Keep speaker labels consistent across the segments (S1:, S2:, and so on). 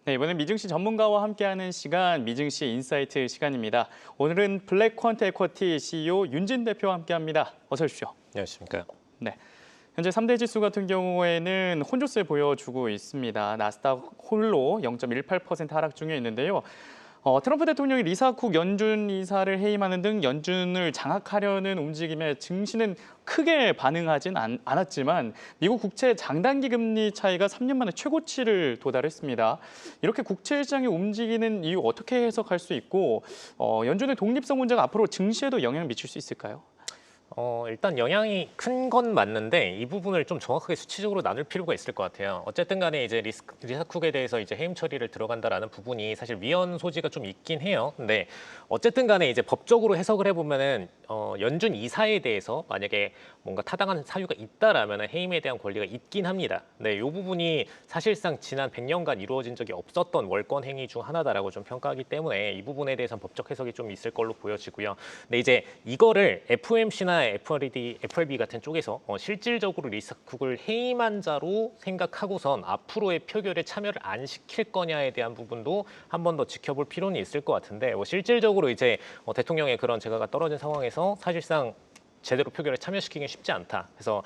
S1: 네, 이번엔 미증시 전문가와 함께하는 시간, 미증시 인사이트 시간입니다. 오늘은 블랙 퀀트 에쿼티 CEO 윤진 대표와 함께합니다. 어서 오십시오.
S2: 안녕하십니까.
S1: 네, 현재 3대 지수 같은 경우에는 혼조세 보여주고 있습니다. 나스닥 홀로 0.18% 하락 중에 있는데요. 트럼프 대통령이 리사 쿡 연준 이사를 해임하는 등 연준을 장악하려는 움직임에 증시는 크게 반응하진 않았지만 미국 국채 장단기 금리 차이가 3년 만에 최고치를 도달했습니다. 이렇게 국채 시장이 움직이는 이유 어떻게 해석할 수 있고 연준의 독립성 문제가 앞으로 증시에도 영향을 미칠 수 있을까요?
S2: 일단 영향이 큰 건 맞는데 이 부분을 좀 정확하게 수치적으로 나눌 필요가 있을 것 같아요. 어쨌든 간에 이제 리사쿡에 대해서 이제 해임 처리를 들어간다라는 부분이 사실 위헌 소지가 좀 있긴 해요. 근데 어쨌든 간에 이제 법적으로 해석을 해보면은 연준 이사에 대해서 만약에 뭔가 타당한 사유가 있다라면은 해임에 대한 권리가 있긴 합니다. 네, 이 부분이 사실상 지난 100년간 이루어진 적이 없었던 월권 행위 중 하나다라고 좀 평가하기 때문에 이 부분에 대해서는 법적 해석이 좀 있을 걸로 보여지고요. 근데 이제 이거를 FOMC나 FRB 같은 쪽에서 실질적으로 리스크를 해임한 자로 생각하고선 앞으로의 표결에 참여를 안 시킬 거냐에 대한 부분도 한 번 더 지켜볼 필요는 있을 것 같은데 실질적으로 이제 대통령의 그런 재가가 떨어진 상황에서 사실상 제대로 표결에 참여시키긴 쉽지 않다. 그래서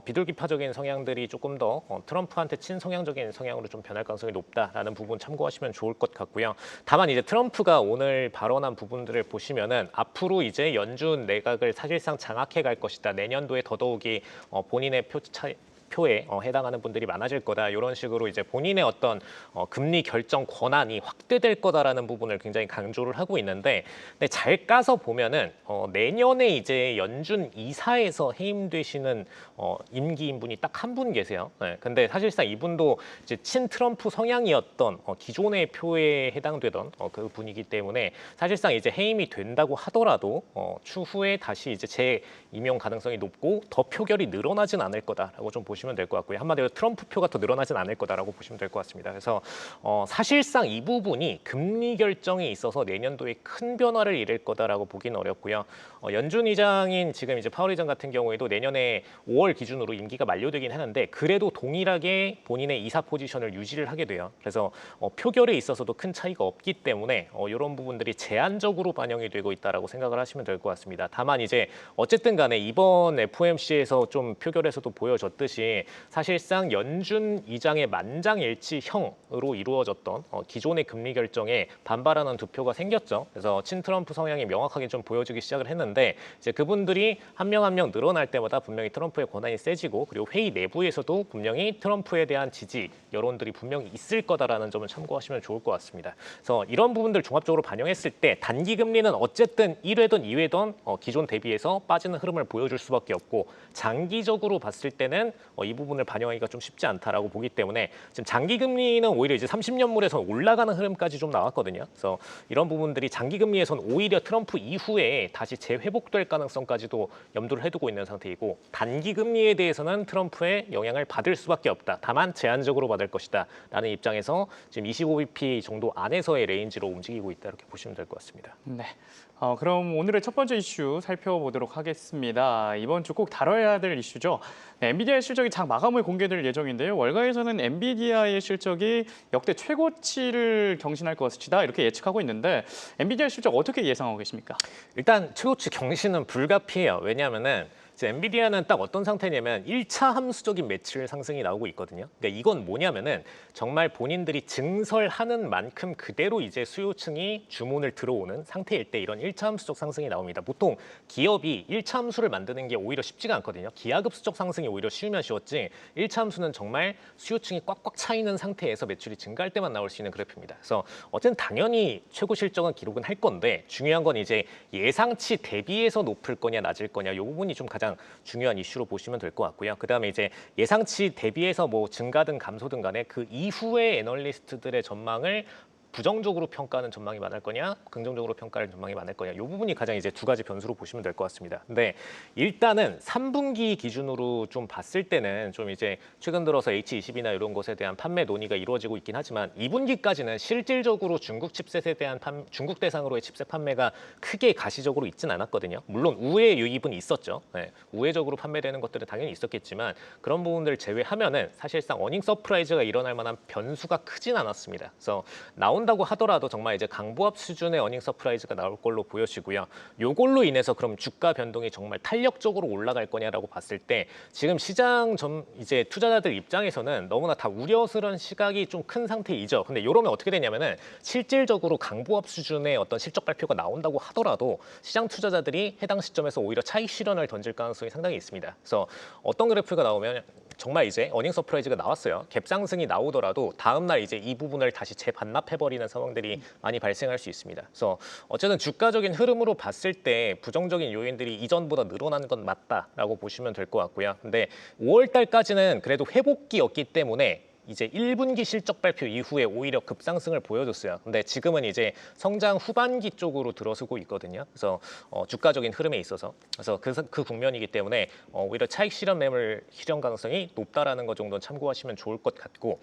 S2: 비둘기파적인 성향들이 조금 더 트럼프한테 친성향적인 성향으로 좀 변할 가능성이 높다라는 부분 참고하시면 좋을 것 같고요. 다만 이제 트럼프가 오늘 발언한 부분들을 보시면은 앞으로 이제 연준 내각을 사실상 장악해 갈 것이다. 내년도에 더더욱이 본인의 표에 해당하는 분들이 많아질 거다. 이런 식으로 이제 본인의 어떤 금리 결정 권한이 확대될 거다라는 부분을 굉장히 강조를 하고 있는데, 근데 잘 까서 보면은 내년에 이제 연준 이사에서 해임되시는 임기인분이 딱 한 분 계세요. 네, 근데 사실상 이분도 이제 친 트럼프 성향이었던 기존의 표에 해당되던 그 분이기 때문에 사실상 이제 해임이 된다고 하더라도 추후에 다시 이제 재임용 가능성이 높고 더 표결이 늘어나진 않을 거다라고 좀 보시면 될 것 같고요. 한마디로 트럼프 표가 더 늘어나진 않을 거다라고 보시면 될 것 같습니다. 그래서 사실상 이 부분이 금리 결정에 있어서 내년도에 큰 변화를 이룰 거다라고 보기는 어렵고요. 연준 의장인 지금 이제 파월 의장 같은 경우에도 내년에 5월 기준으로 임기가 만료되긴 하는데 그래도 동일하게 본인의 이사 포지션을 유지를 하게 돼요. 그래서 표결에 있어서도 큰 차이가 없기 때문에 이런 부분들이 제한적으로 반영이 되고 있다라고 생각을 하시면 될 것 같습니다. 다만 이제 어쨌든 간에 이번 FOMC에서 좀 표결에서도 보여졌듯이 사실상 연준 의장의 만장일치형으로 이루어졌던 기존의 금리 결정에 반발하는 두 표가 생겼죠. 그래서 친트럼프 성향이 명확하게 좀 보여지기 시작을 했는데 이제 그분들이 한 명 한 명 늘어날 때마다 분명히 트럼프의 권한이 세지고 그리고 회의 내부에서도 분명히 트럼프에 대한 지지 여론들이 분명히 있을 거다라는 점을 참고하시면 좋을 것 같습니다. 그래서 이런 부분들 종합적으로 반영했을 때 단기 금리는 어쨌든 1회든 2회든 기존 대비해서 빠지는 흐름을 보여줄 수밖에 없고 장기적으로 봤을 때는 이 부분을 반영하기가 좀 쉽지 않다라고 보기 때문에 지금 장기 금리는 오히려 이제 30년물에서 올라가는 흐름까지 좀 나왔거든요. 그래서 이런 부분들이 장기 금리에서는 오히려 트럼프 이후에 다시 재회복될 가능성까지도 염두를 해두고 있는 상태이고 단기 금리에 대해서는 트럼프의 영향을 받을 수밖에 없다. 다만 제한적으로 받을 것이다. 라는 입장에서 지금 25bp 정도 안에서의 레인지로 움직이고 있다. 이렇게 보시면 될 것 같습니다.
S1: 네. 그럼 오늘의 첫 번째 이슈 살펴보도록 하겠습니다. 이번 주 꼭 다뤄야 될 이슈죠. 네, 엔비디아의 실적이 장 마감을 공개될 예정인데요. 월가에서는 엔비디아의 실적이 역대 최고치를 경신할 것이다 이렇게 예측하고 있는데 엔비디아 실적 어떻게 예상하고 계십니까?
S2: 일단 최고치 경신은 불가피해요. 왜냐하면은 엔비디아는 딱 어떤 상태냐면 1차 함수적인 매출 상승이 나오고 있거든요. 그러니까 이건 뭐냐면은 정말 본인들이 증설하는 만큼 그대로 이제 수요층이 주문을 들어오는 상태일 때 이런 1차 함수적 상승이 나옵니다. 보통 기업이 1차 함수를 만드는 게 오히려 쉽지가 않거든요. 기하급수적 상승이 오히려 쉬우면 쉬웠지 1차 함수는 정말 수요층이 꽉꽉 차 있는 상태에서 매출이 증가할 때만 나올 수 있는 그래프입니다. 그래서 어쨌든 당연히 최고 실적은 기록은 할 건데 중요한 건 이제 예상치 대비해서 높을 거냐 낮을 거냐 이 부분이 좀 가장 중요한 이슈로 보시면 될 것 같고요. 그다음에 이제 예상치 대비해서 뭐 증가든 감소든 간에 그 이후의 애널리스트들의 전망을 부정적으로 평가하는 전망이 많을 거냐, 긍정적으로 평가하는 전망이 많을 거냐, 이 부분이 가장 이제 두 가지 변수로 보시면 될 것 같습니다. 근데 일단은 3분기 기준으로 좀 봤을 때는 좀 이제 최근 들어서 H20이나 이런 것에 대한 판매 논의가 이루어지고 있긴 하지만 2분기까지는 실질적으로 중국 칩셋에 대한 중국 대상으로의 칩셋 판매가 크게 가시적으로 있진 않았거든요. 물론 우회 유입은 있었죠. 네, 우회적으로 판매되는 것들은 당연히 있었겠지만 그런 부분들을 제외하면은 사실상 어닝 서프라이즈가 일어날 만한 변수가 크진 않았습니다. 그래서 나온다고 하더라도 정말 이제 강보합 수준의 어닝 서프라이즈가 나올 걸로 보여지고요. 요걸로 인해서 그럼 주가 변동이 정말 탄력적으로 올라갈 거냐라고 봤을 때 지금 시장 이제 투자자들 입장에서는 너무나 다 우려스러운 시각이 좀 큰 상태이죠. 근데 이러면 어떻게 되냐면은 실질적으로 강보합 수준의 어떤 실적 발표가 나온다고 하더라도 시장 투자자들이 해당 시점에서 오히려 차익 실현을 던질 가능성이 상당히 있습니다. 그래서 어떤 그래프가 나오면 정말 이제 어닝 서프라이즈가 나왔어요. 갭 상승이 나오더라도 다음 날 이제 이 부분을 다시 재반납해버리는 상황들이 많이 발생할 수 있습니다. 그래서 어쨌든 주가적인 흐름으로 봤을 때 부정적인 요인들이 이전보다 늘어나는 건 맞다라고 보시면 될 것 같고요. 근데 5월 달까지는 그래도 회복기였기 때문에 이제 1분기 실적 발표 이후에 오히려 급상승을 보여줬어요. 근데 지금은 이제 성장 후반기 쪽으로 들어서고 있거든요. 그래서 주가적인 흐름에 있어서 그래서 그 국면이기 때문에 오히려 차익 실현 매물 실현 가능성이 높다라는 것 정도는 참고하시면 좋을 것 같고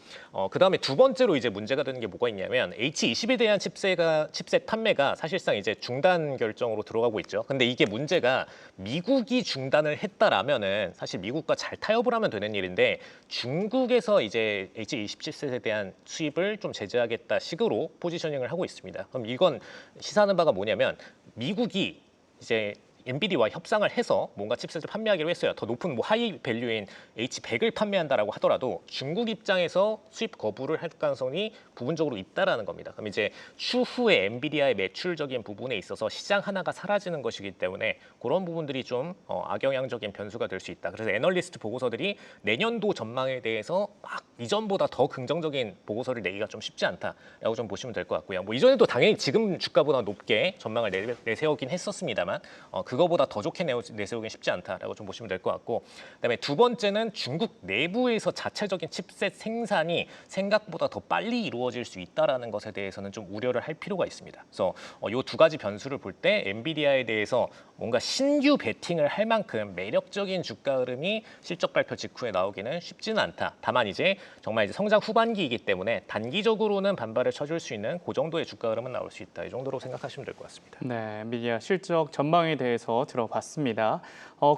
S2: 그다음에 두 번째로 이제 문제가 되는 게 뭐가 있냐면 H20에 대한 칩셋 판매가 사실상 이제 중단 결정으로 들어가고 있죠. 근데 이게 문제가 미국이 중단을 했다라면은 사실 미국과 잘 타협을 하면 되는 일인데 중국에서 이제 H20칩셋에 대한 수입을 좀 제재하겠다 식으로 포지셔닝을 하고 있습니다. 그럼 이건 시사하는 바가 뭐냐면 미국이 이제 엔비디아와 협상을 해서 뭔가 칩셋을 판매하기로 했어요. 더 높은 뭐 하이 밸류인 H100을 판매한다라고 하더라도 중국 입장에서 수입 거부를 할 가능성이 부분적으로 있다라는 겁니다. 그럼 이제 추후에 엔비디아의 매출적인 부분에 있어서 시장 하나가 사라지는 것이기 때문에 그런 부분들이 좀 악영향적인 변수가 될 수 있다. 그래서 애널리스트 보고서들이 내년도 전망에 대해서 막 이전보다 더 긍정적인 보고서를 내기가 좀 쉽지 않다라고 좀 보시면 될 것 같고요. 뭐 이전에도 당연히 지금 주가보다 높게 전망을 내세우긴 했었습니다만 그거보다 더 좋게 내세우긴 쉽지 않다라고 좀 보시면 될 것 같고 그다음에 두 번째는 중국 내부에서 자체적인 칩셋 생산이 생각보다 더 빨리 이루어질 수 있다라는 것에 대해서는 좀 우려를 할 필요가 있습니다. 그래서 이 두 가지 변수를 볼 때 엔비디아에 대해서 뭔가 신규 베팅을 할 만큼 매력적인 주가 흐름이 실적 발표 직후에 나오기는 쉽지는 않다. 다만 이제 정말 이제 성장 후반기이기 때문에 단기적으로는 반발을 쳐줄 수 있는 그 정도의 주가 흐름은 나올 수 있다. 이 정도로 생각하시면 될 것 같습니다.
S1: 네, 엔비디아 실적 전망에 대해서 들어봤습니다.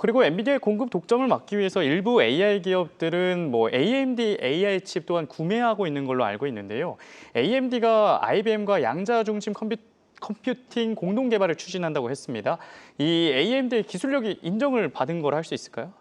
S1: 그리고 엔비디아의 공급 독점을 막기 위해서 일부 AI 기업들은 뭐 AMD AI 칩 또한 구매하고 있는 걸로 알고 있는데요. AMD가 IBM과 양자 중심 컴퓨팅 공동 개발을 추진한다고 했습니다. 이 AMD의 기술력이 인정을 받은 걸 할 수 있을까요?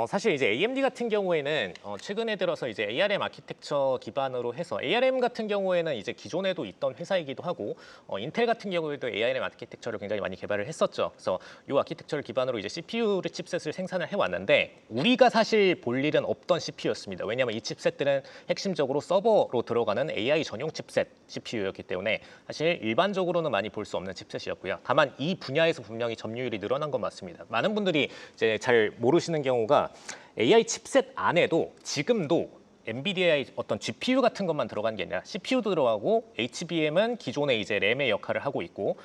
S2: 사실 이제 AMD 같은 경우에는 최근에 들어서 이제 ARM 아키텍처 기반으로 해서 ARM 같은 경우에는 이제 기존에도 있던 회사이기도 하고 인텔 같은 경우에도 ARM 아키텍처를 굉장히 많이 개발을 했었죠. 그래서 이 아키텍처를 기반으로 이제 CPU를 칩셋을 생산을 해왔는데 우리가 사실 볼 일은 없던 CPU였습니다. 왜냐하면 이 칩셋들은 핵심적으로 서버로 들어가는 AI 전용 칩셋 CPU였기 때문에 사실 일반적으로는 많이 볼 수 없는 칩셋이었고요. 다만 이 분야에서 분명히 점유율이 늘어난 건 맞습니다. 많은 분들이 이제 잘 모르시는 경우가 AI 칩셋 안에도 지금도 엔비디아의 어떤 GPU 같은 것만 들어간 게 아니라 CPU도 들어가고 HBM은 기존의 이제 램의 역할을 하고 있고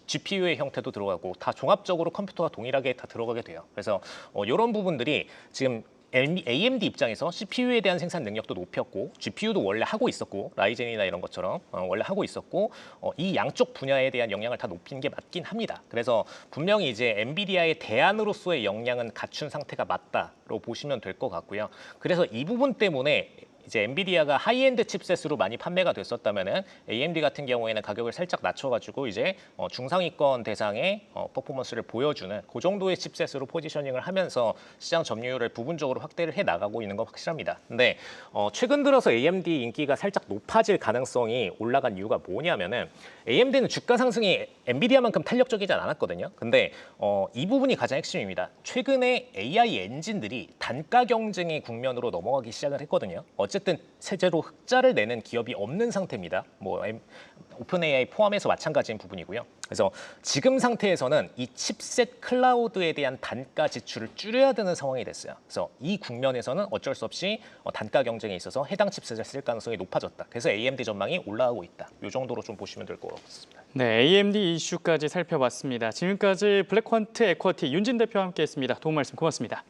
S2: GPU의 형태도 들어가고 다 종합적으로 컴퓨터와 동일하게 다 들어가게 돼요. 그래서 이런 부분들이 지금 AMD 입장에서 CPU에 대한 생산 능력도 높였고 GPU도 원래 하고 있었고 라이젠이나 이런 것처럼 원래 하고 있었고 이 양쪽 분야에 대한 역량을 다 높인 게 맞긴 합니다. 그래서 분명히 이제 엔비디아의 대안으로서의 역량은 갖춘 상태가 맞다로 보시면 될 것 같고요. 그래서 이 부분 때문에 이제 엔비디아가 하이엔드 칩셋으로 많이 판매가 됐었다면은 AMD 같은 경우에는 가격을 살짝 낮춰가지고 이제 중상위권 대상의 퍼포먼스를 보여주는 그 정도의 칩셋으로 포지셔닝을 하면서 시장 점유율을 부분적으로 확대를 해 나가고 있는 건 확실합니다. 근데 최근 들어서 AMD 인기가 살짝 높아질 가능성이 올라간 이유가 뭐냐면은 AMD는 주가 상승이 엔비디아만큼 탄력적이지 않았거든요. 근데 이 부분이 가장 핵심입니다. 최근에 AI 엔진들이 단가 경쟁의 국면으로 넘어가기 시작을 했거든요. 어쨌든 세제로 흑자를 내는 기업이 없는 상태입니다. 뭐 오픈 AI 포함해서 마찬가지인 부분이고요. 그래서 지금 상태에서는 이 칩셋 클라우드에 대한 단가 지출을 줄여야 되는 상황이 됐어요. 그래서 이 국면에서는 어쩔 수 없이 단가 경쟁에 있어서 해당 칩셋을 쓸 가능성이 높아졌다. 그래서 AMD 전망이 올라가고 있다. 이 정도로 좀 보시면 될 것 같습니다.
S1: 네, AMD 이슈까지 살펴봤습니다. 지금까지 블랙퀀트 에쿼티 윤진 대표와 함께했습니다. 도움 말씀 고맙습니다.